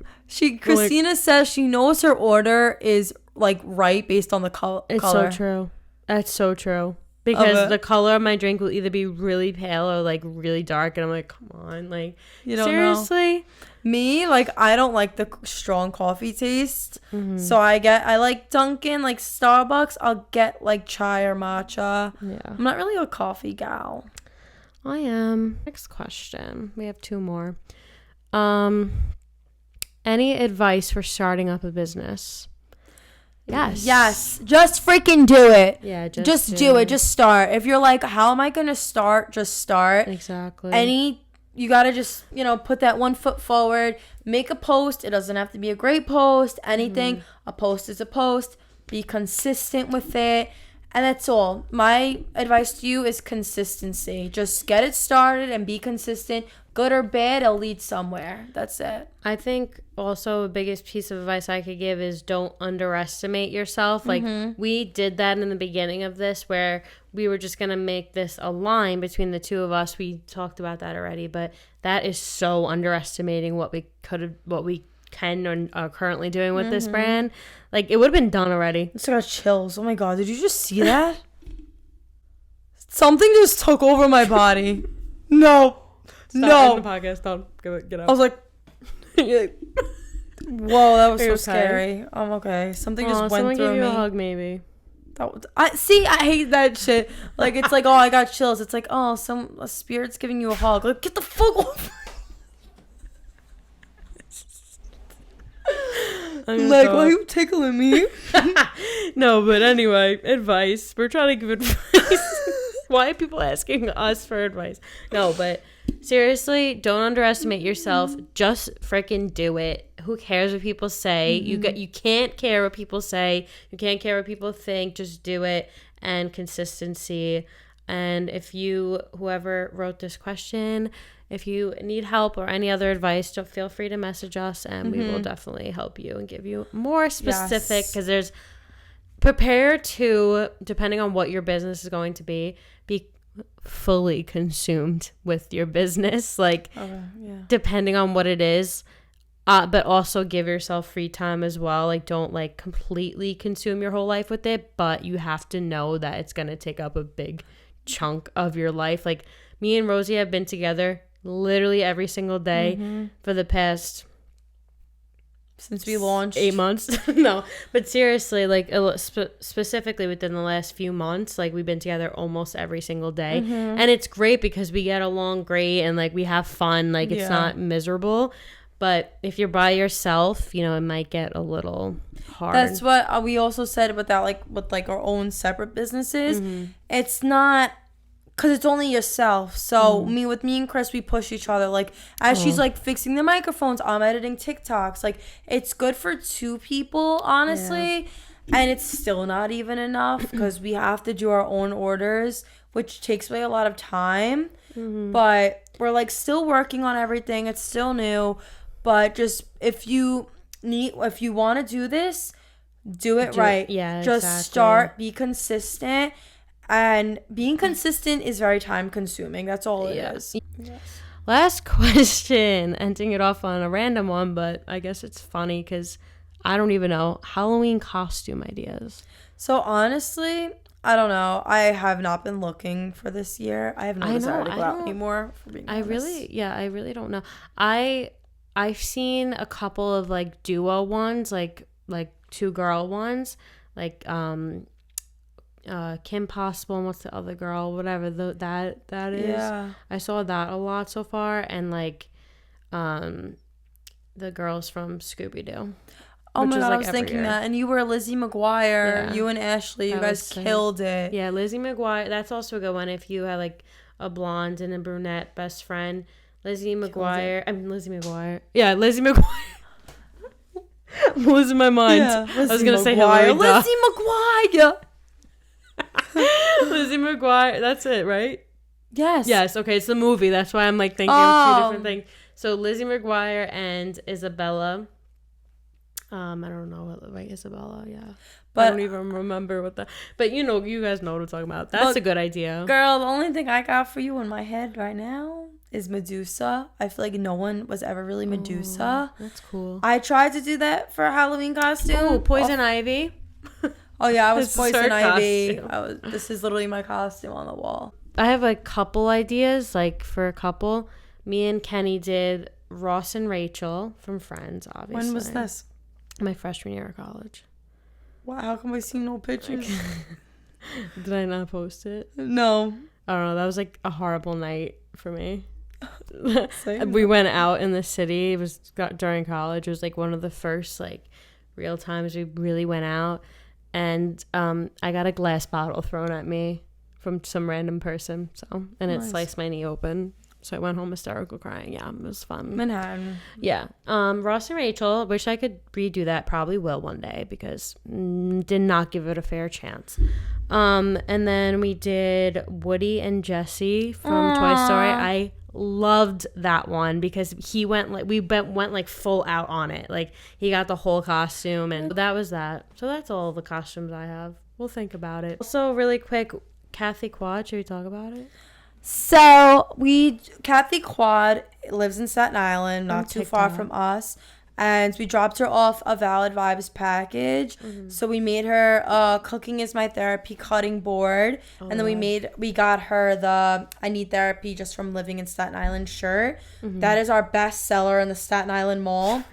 Christina says she knows her order is like right based on the color. It's so true. That's so true. Because the color of my drink will either be really pale or like really dark, and I'm like, come on, like, you don't seriously? Know. Me, like, I don't like the strong coffee taste, so I like Dunkin', like Starbucks. I'll get like chai or matcha. Yeah, I'm not really a coffee gal. I am. Next question. We have two more. Any advice for starting up a business? Yes. Just freaking do it. Yeah, just do it. Just start. If you're like, how am I going to start? Just start. Exactly. You got to just, put that 1 foot forward. Make a post. It doesn't have to be a great post. Anything. A post is a post. Be consistent with it. And that's all. My advice to you is consistency. Just get it started and be consistent. Good or bad, it'll lead somewhere. That's it. I think also the biggest piece of advice I could give is don't underestimate yourself. Like, we did that in the beginning of this where we were just going to make this a line between the two of us. We talked about that already, but that is so underestimating what we can or are currently doing with this brand. Like, it would have been done already. I just got chills. Oh my God, did you just see that? Something just took over my body. No. Stop the podcast. Don't get out. I was like, whoa, that was so scary. I'm okay. Something just went through me. Someone give you a hug, maybe. I hate that shit. Like, it's like, oh, I got chills. It's like, oh, a spirit's giving you a hug. Like, get the fuck off. Like, why are you tickling me? No, but anyway, advice. We're trying to give advice. Why are people asking us for advice? No, but seriously, don't underestimate yourself. Just freaking do it. Who cares what people say? You can't care what people say. You can't care what people think. Just do it. And consistency. And whoever wrote this question, if you need help or any other advice, don't feel free to message us, and we will definitely help you and give you more specific, because prepare to, depending on what your business is going to be fully consumed with your business, like depending on what it is, but also give yourself free time as well. Like, don't like completely consume your whole life with it, but you have to know that it's going to take up a big chunk of your life. Like, me and Rosie have been together literally every single day for the past, since we launched, 8 months. No, but seriously, like specifically within the last few months, like we've been together almost every single day. And it's great because we get along great and like we have fun. Like, it's not miserable. But if you're by yourself, it might get a little hard. That's what we also said with that, like with like our own separate businesses. It's not, because it's only yourself. So with me and Chris, we push each other. Like, as she's like fixing the microphones, I'm editing TikToks. Like, it's good for 2 people, honestly. Yeah. And it's still not even enough because we have to do our own orders, which takes away a lot of time. But we're like still working on everything. It's still new. But just if you want to do this, do it right. Yeah, just exactly. Start, be consistent. And being consistent is very time consuming. That's all it is. Yes. Last question, ending it off on a random one, but I guess it's funny because I don't even know. Halloween costume ideas. So honestly, I don't know. I have not been looking for this year. I have no desire to go out anymore, for being honest. I really don't know. I've seen a couple of like duo ones, like 2-girl ones, like Kim Possible and what's the other girl, whatever that is. Yeah. I saw that a lot so far, and like the girls from Scooby-Doo. Oh my god, I was thinking that. And you were Lizzie McGuire. Yeah. You and Ashley, you guys killed it. Yeah, Lizzie McGuire. That's also a good one if you had like a blonde and a brunette best friend. Lizzie McGuire. Yeah, Lizzie McGuire. I'm losing my mind. Yeah, I was going to say Hillary Duff. Lizzie McGuire. Lizzie McGuire. That's it, right? Yes. Yes. Okay, it's the movie. That's why I'm like thinking of 2 different things. So Lizzie McGuire and Isabella. I don't know what, like, Isabella, yeah. But I don't even remember what that. But you guys know what I'm talking about. That's a good idea. Girl, the only thing I got for you in my head right now is Medusa. I feel like no one was ever really Medusa. That's cool. I tried to do that for a Halloween costume. Oh, Poison Ivy. Oh yeah, I was Poison Ivy. This is literally my costume on the wall. I have a couple ideas, like for a couple. Me and Kenny did Ross and Rachel from Friends, obviously. When was this? My freshman year of college. Wow, how come I see no pictures? Did I not post it? No. I don't know. That was like a horrible night for me. We went out in the city. It was during college. It was like one of the first like real times we really went out. And I got a glass bottle thrown at me from some random person. And it sliced my knee open. So I went home hysterical crying. Yeah, it was fun. Manhattan. Yeah. Ross and Rachel, wish I could redo that. Probably will one day because did not give it a fair chance. And then we did Woody and Jesse from Toy Story. I loved that one because he went like full out on it. Like he got the whole costume, and that was that. So that's all the costumes I have. We'll think about it. Also, really quick, Kathy Quad, should we talk about it? So Kathy Quad lives in Staten Island, not too far from us, and we dropped her off a Valid Vibes package. So we made her a Cooking is My Therapy cutting board, and then we got her the I Need Therapy Just from Living in Staten Island shirt. That is our best seller in the Staten Island Mall.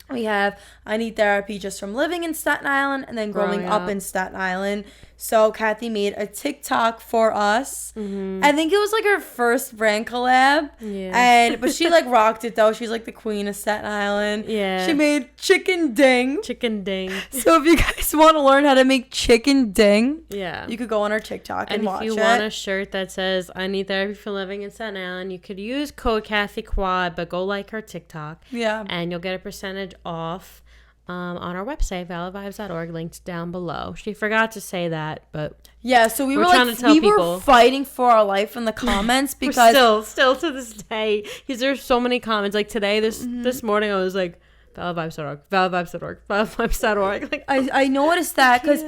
We have I Need Therapy Just from Living in Staten Island, and then Growing Up in Staten Island. So Kathy made a TikTok for us. I think it was like her first brand collab. Yeah. But she like rocked it though. She's like the queen of Staten Island. Yeah. She made chicken ding. Chicken ding. So if you guys want to learn how to make chicken ding, yeah, you could go on her TikTok and watch it. And if you want a shirt that says "I need therapy for living in Staten Island," you could use code Kathy Quad, but go like her TikTok. Yeah. And you'll get a percentage off on our website, validvibes.org, linked down below. She forgot to say that, but yeah, so we were trying like, to tell people. Were fighting for our life in the comments because still to this day, because there's so many comments. Like today, this morning, I was like, validvibes.org, validvibes.org, validvibes.org. Like, I noticed that because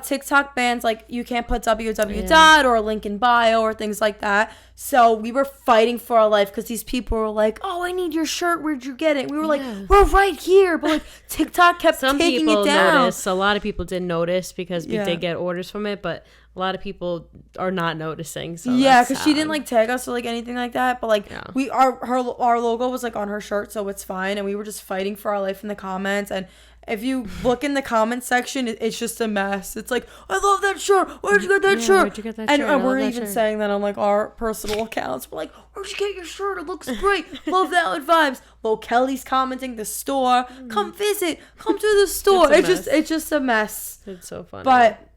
TikTok bans, like, you can't put www dot or a link in bio or things like that. So we were fighting for our life because these people were like, oh, I need your shirt. Where'd you get it? We were like, we're right here. But like TikTok kept taking it down. Noticed. A lot of people didn't notice because we did get orders from it, but a lot of people are not noticing. So yeah, because she didn't like tag us or like anything like that. But like our logo was like on her shirt, so it's fine. And we were just fighting for our life in the comments. And if you look in the comment section, it's just a mess. It's like, I love that shirt. Where'd you get that shirt? Where'd you get that shirt? And we're even saying that on like our personal accounts. We're like, where'd you get your shirt? It looks great. Love Valid Vibes. Lil Kelly's commenting the store. Come visit. Come to the store. It's just a mess. It's so funny. But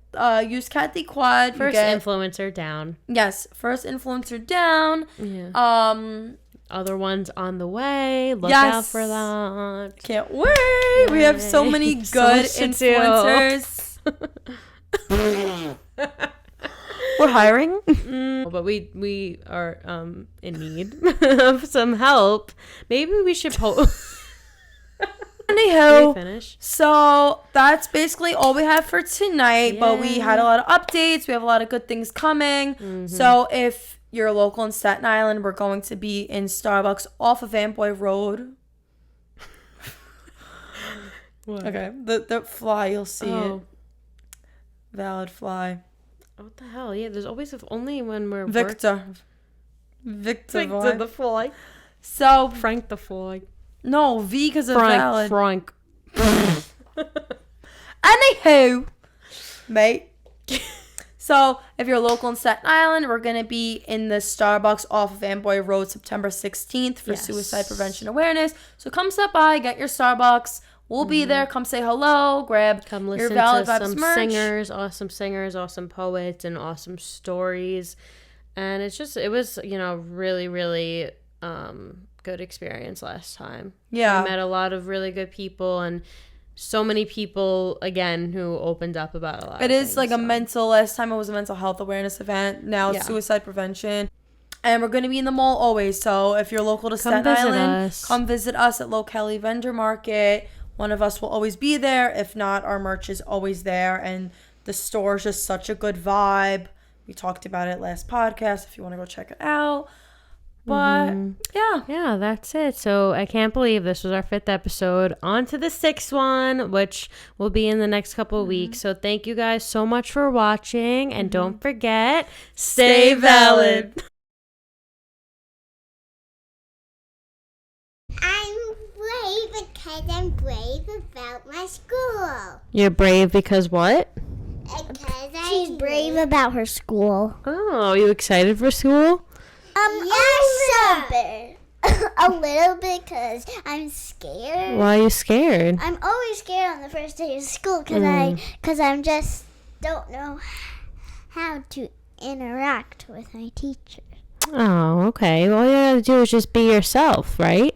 use Kathy Quad. First influencer down. Yes, first influencer down. Yeah. Other ones on the way. Look out for that. Can't wait. Yay. We have so many good influencers. We're hiring. But we are in need of some help. Maybe we should post. Anyhow, so that's basically all we have for tonight. But we had a lot of updates. We have a lot of good things coming. So if you're local in Staten Island, we're going to be in Starbucks off of Amboy Road. What? Okay, the fly, you'll see it. Valid fly. What the hell? Yeah, there's always only when we're Victor the fly. So Frank the fly. No, V because of valid. Frank. Anywho, mate. So, if you're local in Staten Island, we're going to be in the Starbucks off of Amboy Road September 16th for suicide prevention awareness. So, come stop by, get your Starbucks. We'll be there. Come say hello. Come listen your Valid to Vibes some singers, awesome poets, and awesome stories. And it was, really, really good experience last time. Yeah. We met a lot of really good people and so many people, again, who opened up about a lot of things. Like last time it was a mental health awareness event. Now it's suicide prevention. And we're going to be in the mall always. So if you're local to Staten Island, come visit us at Lil Kelly Vendor Market. One of us will always be there. If not, our merch is always there. And the store is just such a good vibe. We talked about it last podcast if you want to go check it out. But yeah, that's it. So I can't believe this was our 5th episode. On to the 6th one, which will be in the next couple of weeks. So thank you guys so much for watching, and don't forget, stay valid. I'm brave because I'm brave about my school. You're brave because what? She's brave about her school. Oh, are you excited for school? A little bit because I'm scared. Why are you scared? I'm always scared on the first day of school because I just don't know how to interact with my teacher. Oh, okay. Well, all you gotta do is just be yourself, right?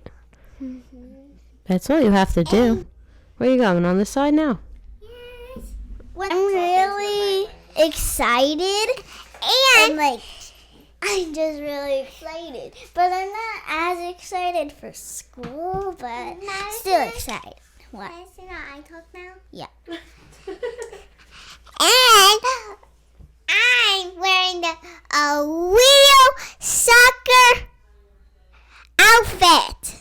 That's all you have to do. Where are you going? On this side now? Yes. I'm really excited and I'm just really excited. But I'm not as excited for school, but still excited. What? Can I talk now? Yeah. And I'm wearing a real soccer outfit.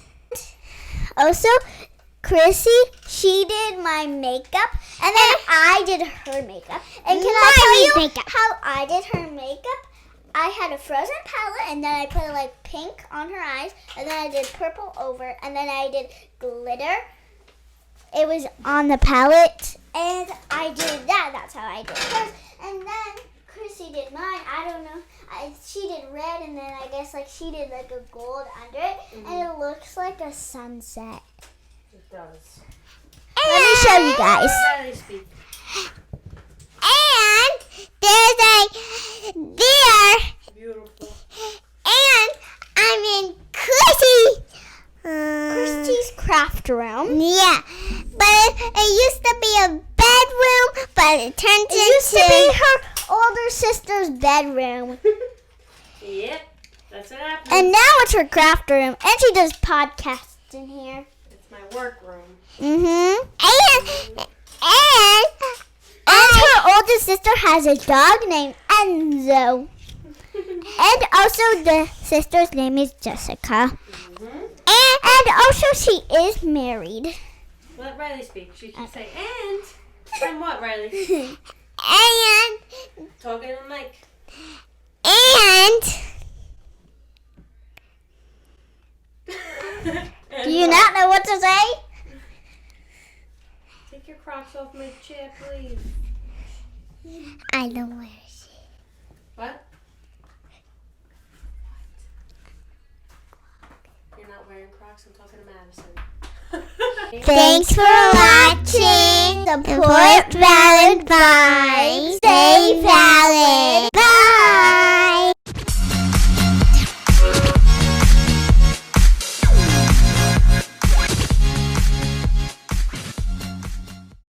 Also, Chrissy, she did my makeup, and then I did her makeup. And can I tell you how I did her makeup? I had a frozen palette, and then I put pink on her eyes, and then I did purple over, and then I did glitter. It was on the palette, And I did that. That's how I did hers. And then Chrissy did mine. I don't know. She did red, and then I guess like she did like a gold under it, and it looks like a sunset. It does. Let me show you guys. And there's a deer. Beautiful. And I'm in Christy's craft room. Yeah, but it used to be a bedroom, but it turned into... It used to be her older sister's bedroom. Yep, that's what happened. And now it's her craft room, and she does podcasts in here. It's my work room. And her older sister has a dog named Enzo. And also the sister's name is Jessica. And also she is married. Let Riley speak. She can say, and? And what, Riley? And Talking to the mic. Do you not know what to say? Take your Crocs off my chair, please. I don't wear it. What? You're not wearing Crocs? I'm talking to Madison. Thanks for watching. Support Valid Vibes. Stay valid.